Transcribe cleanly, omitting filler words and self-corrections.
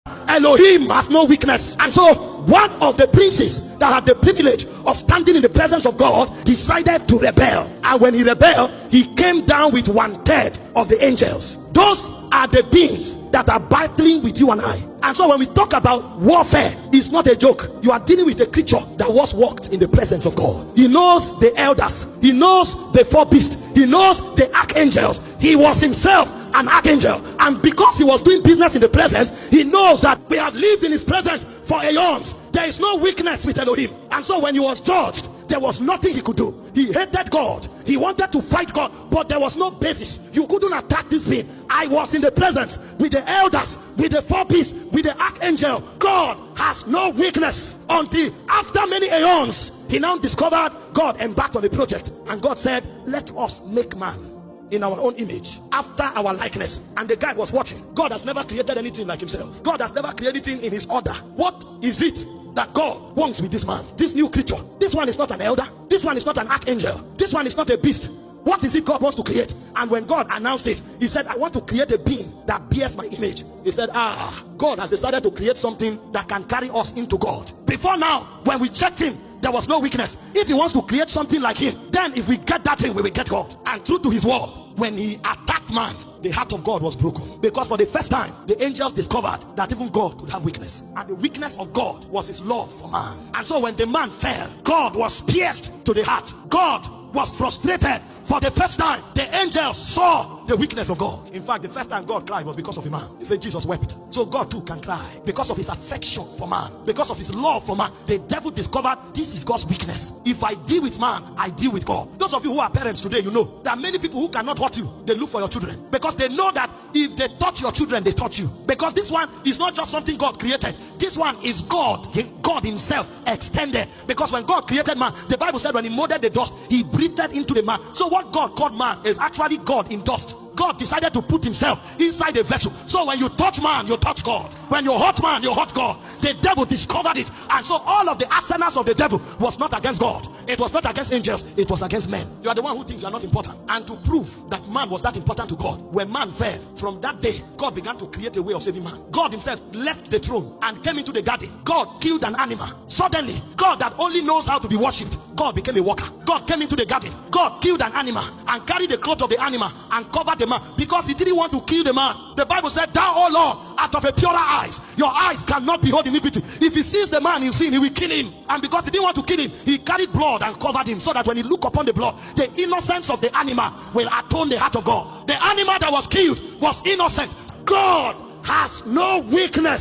Elohim has no weakness. And so one of the princes that had the privilege of standing in the presence of God decided to rebel. And when he rebelled, he came down with 1/3 of the angels. Those are the beings that are battling with you and I. And so when we talk about warfare, it's not a joke. You are dealing with a creature that was walked in the presence of God. He knows the elders, he knows the 4 beasts, he knows the archangels. He was himself an archangel, and because he was doing business in the presence, he knows that we have lived in his presence for eons. There is no weakness with Elohim. And so when he was judged, there was nothing he could do. He hated God, he wanted to fight God, but there was no basis. You couldn't attack this being. I was in the presence with the elders, with the 4 beasts, with the archangel. God has no weakness. Until after many eons, he now discovered God embarked on a project, and God said, let us make man in our own image, after our likeness. And the guy was watching. God has never created anything like himself. God has never created anything in his order. What is it that God wants with this man, this new creature? This one is not an elder, this one is not an archangel, this one is not a beast. What is it God wants to create? And when God announced it, he said, I want to create a being that bears my image. He said, God has decided to create something that can carry us into God. Before now, when we checked him, there was no weakness. If he wants to create something like him, then if we get that thing, we will get God. And true to his word, when he attacked man, the heart of God was broken, because for the first time the angels discovered that even God could have weakness, and the weakness of God was his love for man. And so when the man fell, God was pierced to the heart. God was frustrated. For the first time, the angels saw the weakness of God. In fact, the first time God cried was because of a man. He said Jesus wept. So God too can cry because of his affection for man, because of his love for man. The devil discovered this is God's weakness. If I deal with man, I deal with God. Those of you who are parents today, you know there are many people who cannot hurt you. They look for your children because they know that if they touch your children, they touch you. Because this one is not just something God created. This one is God himself extended. Because when God created man, the Bible said when he molded the dust, he breathed into the man. So what God called man is actually God in dust. God decided to put himself inside a vessel. So when you touch man, you touch God. When you hurt man, you hurt God. The devil discovered it. And so all of the arsenals of the devil was not against God. It was not against angels. It was against men. You are the one who thinks you are not important. And to prove that man was that important to God, when man fell, from that day, God began to create a way of saving man. God himself left the throne and came into the garden. God killed an animal. Suddenly, God that only knows how to be worshipped, God became a worker. God came into the garden. God killed an animal and carried the cloth of the animal and covered the man, because he didn't want to kill the man. The Bible said, thou, O Lord, out of a purer eyes, your eyes cannot behold iniquity. If he sees the man in sin, he will kill him. And because he didn't want to kill him, he carried blood and covered him, so that when he look upon the blood, the innocence of the animal will atone the heart of God. The animal that was killed was innocent. God has no weakness.